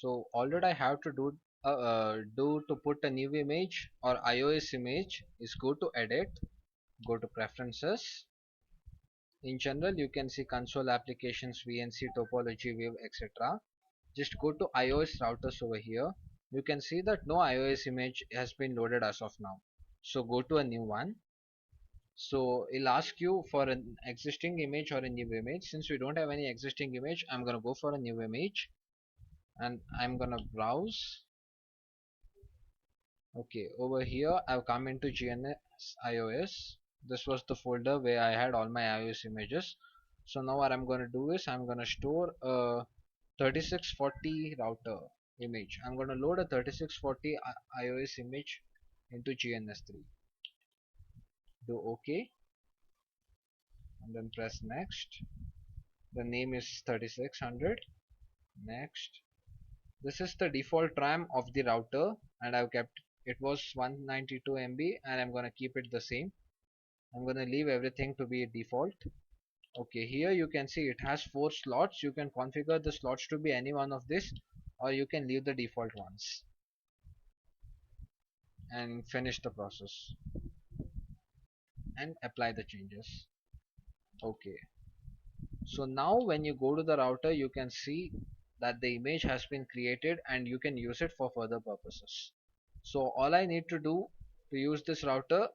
So all that I have to do to put a new image or iOS image is go to edit, go to preferences. In general, you can see console applications, VNC, topology, wave, etc. Just go to iOS routers over here. You can see that no iOS image has been loaded as of now. So go to a new one. So it'll ask you for an existing image or a new image. Since we don't have any existing image, I'm gonna go for a new image and I'm gonna browse. Okay, over here I've come into GNS iOS. This was the folder where I had all my iOS images. So now what I'm gonna do is I'm gonna store a 3640 router image. I'm gonna load a 3640 iOS image into GNS3. Do OK and then press next. The name is 3600. Next. This is the default RAM of the router and I've kept it was 192 MB and I'm gonna keep it the same. I'm gonna leave everything to be default. Okay, here you can see it has 4 slots. You can configure the slots to be any one of this or you can leave the default ones and finish the process and apply the changes. Okay, so now when you go to the router you can see that the image has been created and you can use it for further purposes. So all I need to do to use this router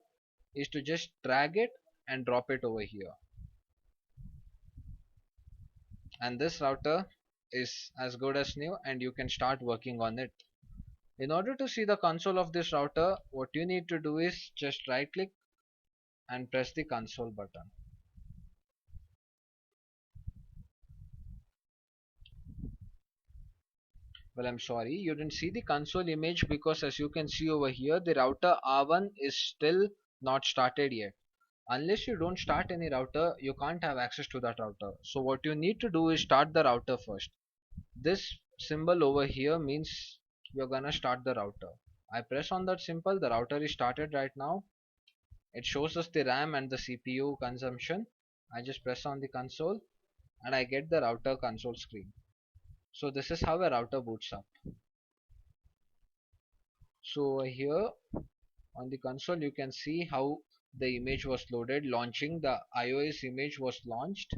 is to just drag it and drop it over here, and this router is as good as new and you can start working on it. In order to see the console of this router, what you need to do is just right click and press the console button. Well, I'm sorry, you didn't see the console image because as you can see over here, the router R1 is still not started yet. Unless you don't start any router, you can't have access to that router. So what you need to do is start the router first. This symbol over here means you're gonna start the router. I press on that symbol, the router is started right now. It shows us the RAM and the CPU consumption. I just press on the console and I get the router console screen. So this is how a router boots up. So here on the console you can see how the image was loaded. Launching the iOS image was launched.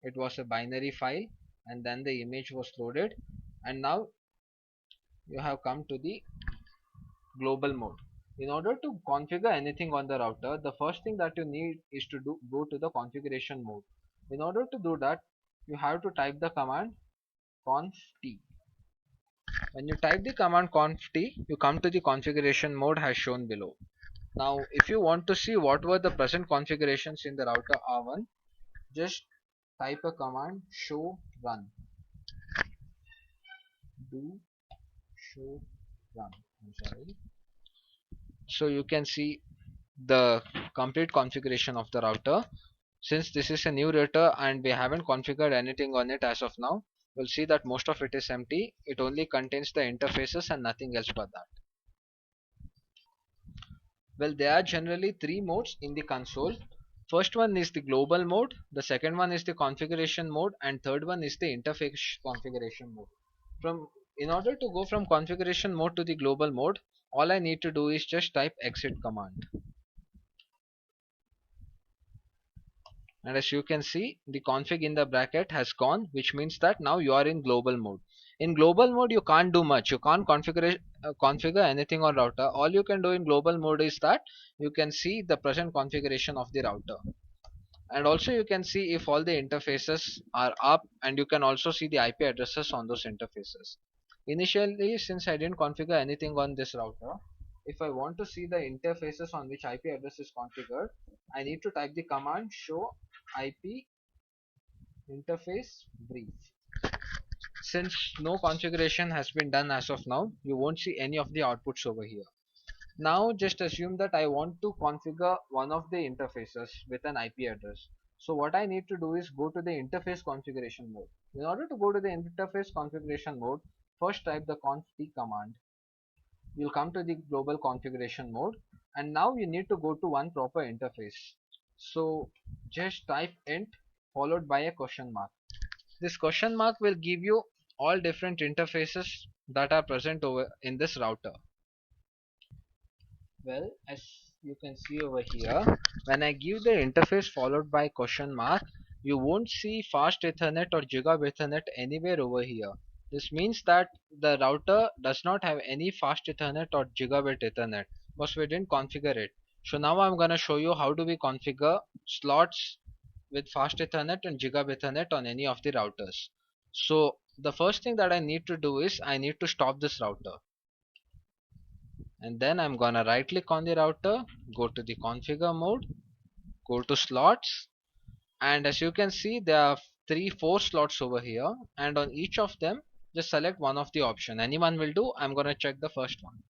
It was a binary file and then the image was loaded, and now you have come to the global mode. In order to configure anything on the router, the first thing that you need is to go to the configuration mode. In order to do that, you have to type the command conf t. When you type the command conf t, you come to the configuration mode as shown below. Now, if you want to see what were the present configurations in the router R1, just type a command show run. Do show run. I'm sorry. So you can see the complete configuration of the router. Since this is a new router and we haven't configured anything on it as of now, you'll see that most of it is empty. It only contains the interfaces and nothing else but that. Well, there are generally 3 modes in the console. First one is the global mode, the second one is the configuration mode, and third one is the interface configuration mode. From In order to go from configuration mode to the global mode, all I need to do is just type exit command. And as you can see, the config in the bracket has gone, which means that now you are in global mode. In global mode you can't do much, you can't configure anything on router. All you can do in global mode is that you can see the present configuration of the router, and also you can see if all the interfaces are up, and you can also see the IP addresses on those interfaces. Initially, since I didn't configure anything on this router, if I want to see the interfaces on which IP address is configured, I need to type the command show IP interface brief. Since no configuration has been done as of now, you won't see any of the outputs over here. Now just assume that I want to configure one of the interfaces with an IP address. So what I need to do is go to the interface configuration mode. In order to go to the interface configuration mode, first type the conf t command. You'll come to the global configuration mode, and now you need to go to one proper interface. So just type int followed by a question mark. This question mark will give you all different interfaces that are present over in this router. Well, as you can see over here, when I give the interface followed by question mark, you won't see fast Ethernet or gigabit Ethernet anywhere over here. This means that the router does not have any fast Ethernet or gigabit Ethernet because we didn't configure it. So now I'm gonna show you how do we configure slots with fast Ethernet and gigabit Ethernet on any of the routers. So the first thing that I need to do is I need to stop this router, and then I'm gonna right click on the router, go to the configure mode, go to slots, and as you can see there are 4 slots over here, and on each of them just select one of the option. Anyone will do. I'm gonna check the first one.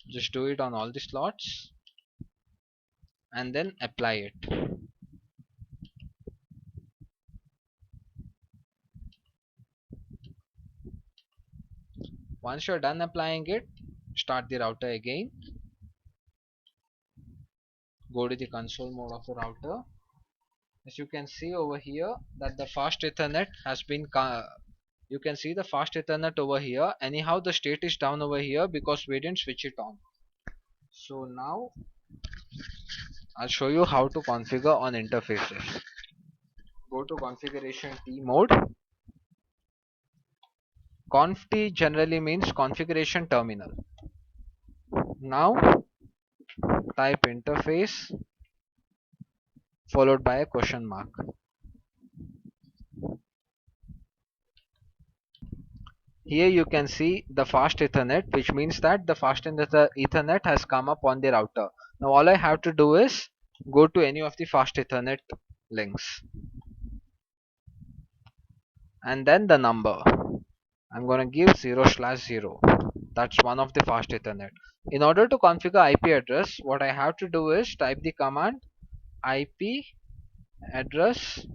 Just do it on all the slots and then apply it. Once you're done applying it, start the router again, go to the console mode of the router. As you can see over here that the fast Ethernet has been you can see the fast Ethernet over here. Anyhow the state is down over here because we didn't switch it on. So now I'll show you how to configure on interfaces. Go to configuration T mode. Conf T generally means configuration terminal. Now type interface followed by a question mark. Here you can see the fast Ethernet, which means that the fast Ethernet has come up on the router. Now all I have to do is go to any of the fast Ethernet links and then the number. I'm gonna give 0/0. That's one of the fast Ethernet. In order to configure IP address, what I have to do is type the command IP address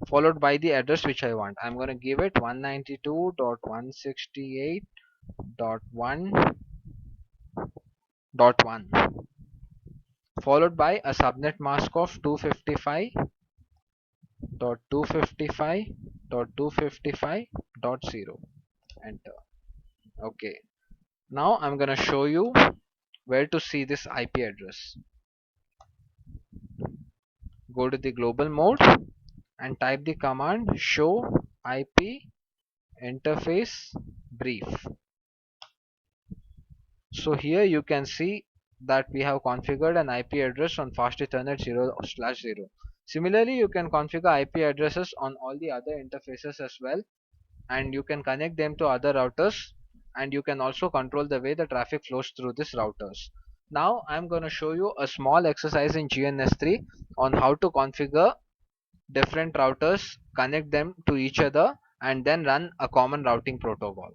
followed by the address which I want. I'm gonna give it 192.168.1.1 followed by a subnet mask of 255.255.255.0. Enter. Okay. Now I'm gonna show you where to see this IP address. Go to the global mode and type the command show IP interface brief. So here you can see that we have configured an IP address on fast Ethernet 0/0. Similarly, you can configure IP addresses on all the other interfaces as well, and you can connect them to other routers, and you can also control the way the traffic flows through these routers. Now I'm going to show you a small exercise in GNS3 on how to configure different routers, connect them to each other, and then run a common routing protocol.